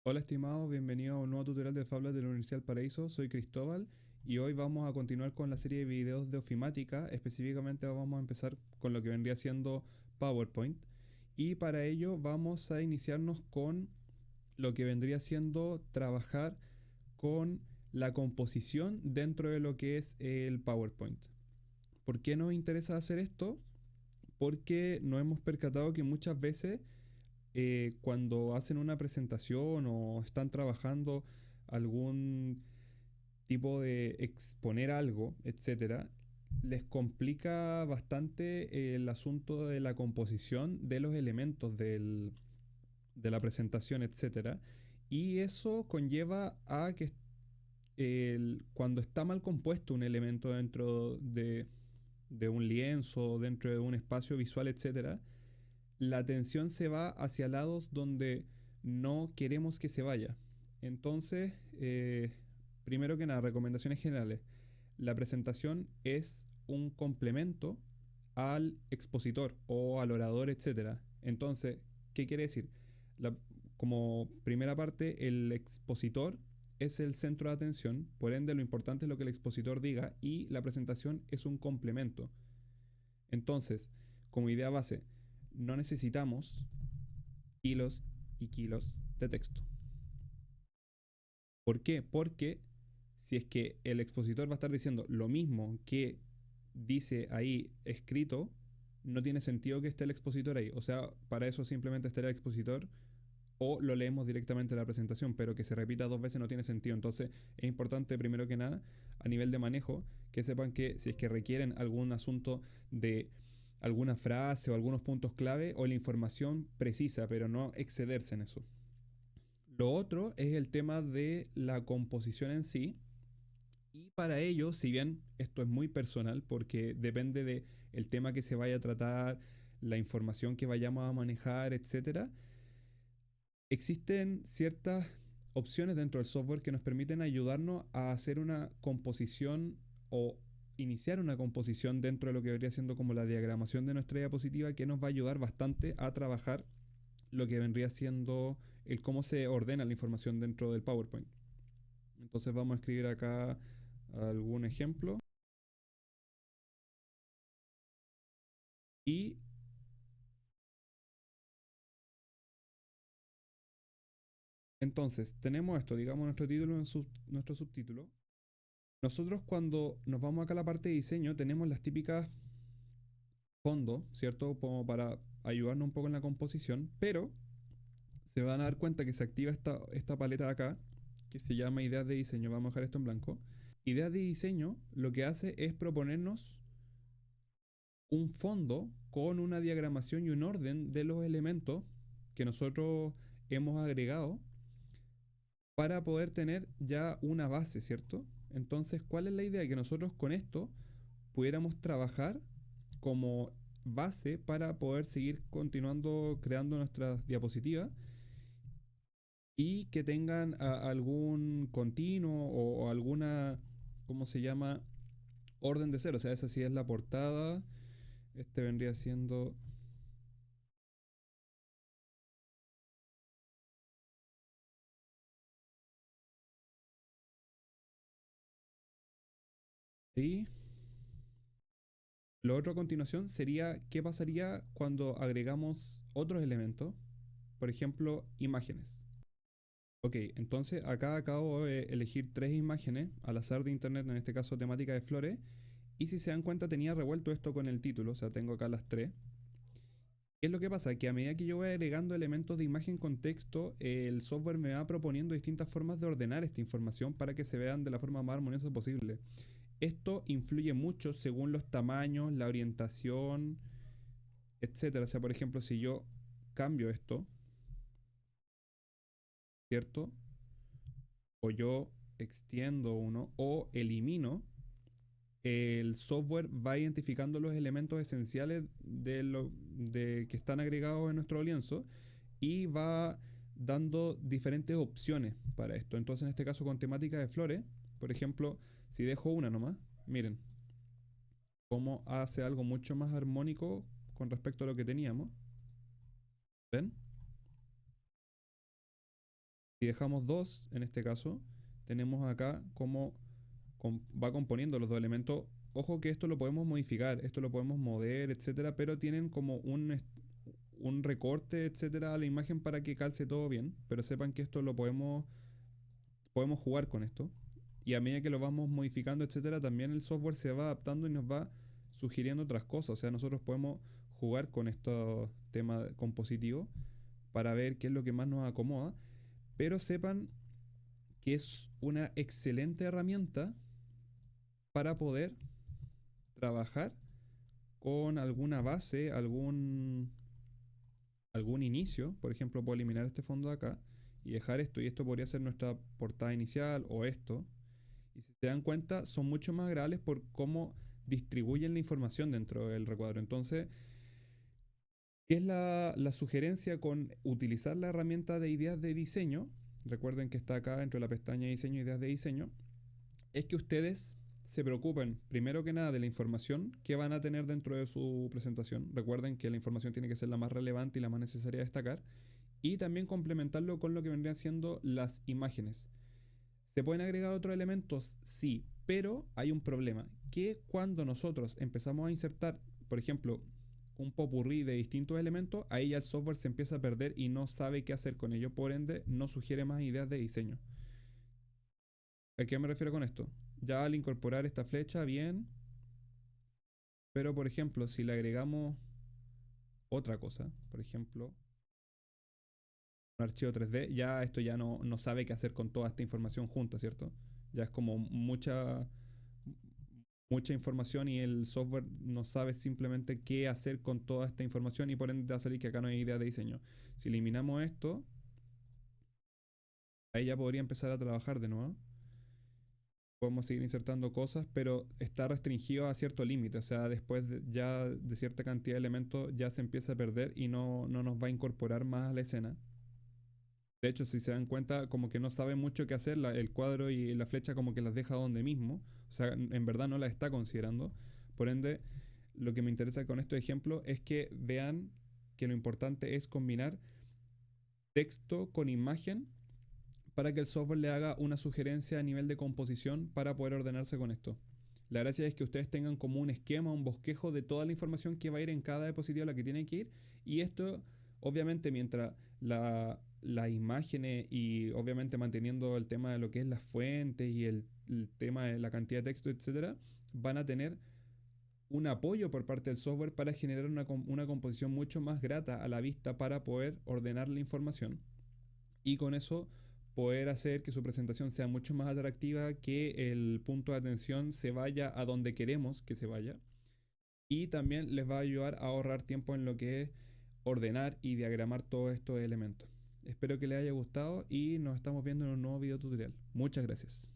Hola estimados, bienvenidos a un nuevo tutorial de Fablas de la Universidad del Paraíso. Soy Cristóbal y hoy vamos a continuar con la serie de videos de ofimática. Específicamente vamos a empezar con lo que vendría siendo PowerPoint. Y para ello vamos a iniciarnos con lo que vendría siendo trabajar con la composición dentro de lo que es el PowerPoint. ¿Por qué nos interesa hacer esto? Porque nos hemos percatado que muchas veces cuando hacen una presentación o están trabajando algún tipo de exponer algo, etcétera, les complica bastante el asunto de la composición de los elementos de la presentación, etcétera. Y eso conlleva a que cuando está mal compuesto un elemento dentro de un lienzo, dentro de un espacio visual, etcétera, la atención se va hacia lados donde no queremos que se vaya. Entonces, primero que nada, recomendaciones generales. La presentación es un complemento al expositor o al orador, etcétera. Entonces, ¿qué quiere decir? La- Como primera parte, el expositor es el centro de atención, por ende lo importante es lo que el expositor diga y la presentación es un complemento. Entonces, como idea base, no necesitamos kilos y kilos de texto. ¿Por qué? Porque si es que el expositor va a estar diciendo lo mismo que dice ahí escrito, no tiene sentido que esté el expositor ahí. O sea, para eso simplemente estaría el expositor o lo leemos directamente en la presentación, pero que se repita dos veces no tiene sentido. Entonces es importante, primero que nada, a nivel de manejo, que sepan que si es que requieren algún asunto de alguna frase o algunos puntos clave o la información precisa, pero no excederse en eso. Lo otro es el tema de la composición en sí. Y para ello, si bien esto es muy personal, porque depende de el tema que se vaya a tratar, la información que vayamos a manejar, etcétera, existen ciertas opciones dentro del software que nos permiten ayudarnos a hacer una composición o iniciar una composición dentro de lo que vendría siendo como la diagramación de nuestra diapositiva que nos va a ayudar bastante a trabajar lo que vendría siendo el cómo se ordena la información dentro del PowerPoint. Entonces vamos a escribir acá algún ejemplo y entonces tenemos esto, digamos nuestro título, nuestro subtítulo. Nosotros cuando nos vamos acá a la parte de diseño tenemos las típicas fondos, ¿cierto? Como para ayudarnos un poco en la composición, pero se van a dar cuenta que se activa esta paleta de acá, que se llama ideas de diseño. Vamos a dejar esto en blanco. Ideas de diseño lo que hace es proponernos un fondo con una diagramación y un orden de los elementos que nosotros hemos agregado para poder tener ya una base, ¿cierto? Entonces, ¿cuál es la idea? Que nosotros con esto pudiéramos trabajar como base para poder seguir continuando creando nuestras diapositivas y que tengan algún continuo o alguna, ¿cómo se llama? Orden de cero. O sea, esa sí es la portada. Este vendría siendo... Y lo otro a continuación sería qué pasaría cuando agregamos otros elementos, por ejemplo, imágenes. Ok, entonces acá acabo de elegir tres imágenes al azar de internet, en este caso temática de flores, y si se dan cuenta tenía revuelto esto con el título, o sea, tengo acá las tres. ¿Qué es lo que pasa? Que a medida que yo voy agregando elementos de imagen con texto, el software me va proponiendo distintas formas de ordenar esta información para que se vean de la forma más armoniosa posible. Esto influye mucho según los tamaños, la orientación, etcétera. O sea, por ejemplo, si yo cambio esto, ¿cierto? O yo extiendo uno o elimino, el software va identificando los elementos esenciales de que están agregados en nuestro lienzo y va dando diferentes opciones para esto. Entonces, en este caso, con temática de flores, por ejemplo, si dejo una nomás, miren cómo hace algo mucho más armónico con respecto a lo que teníamos. ¿Ven? Si dejamos 2 en este caso, tenemos acá cómo va componiendo los dos elementos. Ojo que esto lo podemos modificar, esto lo podemos mover, etcétera, pero tienen como un recorte, etcétera, a la imagen para que calce todo bien. Pero sepan que esto lo podemos jugar con esto. Y a medida que lo vamos modificando, etcétera, también el software se va adaptando y nos va sugiriendo otras cosas. O sea, nosotros podemos jugar con estos temas compositivos para ver qué es lo que más nos acomoda. Pero sepan que es una excelente herramienta para poder trabajar con alguna base, algún inicio. Por ejemplo, puedo eliminar este fondo de acá y dejar esto. Y esto podría ser nuestra portada inicial o esto. Y si se dan cuenta, son mucho más agradables por cómo distribuyen la información dentro del recuadro. Entonces, ¿qué es la sugerencia con utilizar la herramienta de ideas de diseño? Recuerden que está acá dentro de la pestaña de diseño, ideas de diseño. Es que ustedes se preocupen primero que nada de la información que van a tener dentro de su presentación. Recuerden que la información tiene que ser la más relevante y la más necesaria de destacar. Y también complementarlo con lo que vendrían siendo las imágenes. ¿Se pueden agregar otros elementos? Sí, pero hay un problema, que cuando nosotros empezamos a insertar, por ejemplo, un popurrí de distintos elementos, ahí ya el software se empieza a perder y no sabe qué hacer con ello, por ende no sugiere más ideas de diseño. ¿A qué me refiero con esto? Ya al incorporar esta flecha, bien, pero por ejemplo, si le agregamos otra cosa, por ejemplo, un archivo 3D, ya esto ya no sabe qué hacer con toda esta información junta, ¿cierto? Ya es como mucha información y el software no sabe simplemente qué hacer con toda esta información y por ende va a salir que acá no hay idea de diseño. Si eliminamos esto, ahí ya podría empezar a trabajar de nuevo. Podemos seguir insertando cosas, pero está restringido a cierto límite. O sea, después ya de cierta cantidad de elementos ya se empieza a perder y no nos va a incorporar más a la escena. De hecho, si se dan cuenta, como que no sabe mucho qué hacer, el cuadro y la flecha como que las deja donde mismo. O sea, en verdad no las está considerando. Por ende, lo que me interesa con estos ejemplos es que vean que lo importante es combinar texto con imagen para que el software le haga una sugerencia a nivel de composición para poder ordenarse con esto. La gracia es que ustedes tengan como un esquema, un bosquejo de toda la información que va a ir en cada diapositiva a la que tiene que ir. Y esto, obviamente, mientras las imágenes y obviamente manteniendo el tema de lo que es las fuentes y el tema de la cantidad de texto, etcétera, van a tener un apoyo por parte del software para generar una composición mucho más grata a la vista para poder ordenar la información y con eso poder hacer que su presentación sea mucho más atractiva, que el punto de atención se vaya a donde queremos que se vaya y también les va a ayudar a ahorrar tiempo en lo que es ordenar y diagramar todos estos elementos. Espero que les haya gustado y nos estamos viendo en un nuevo video tutorial. Muchas gracias.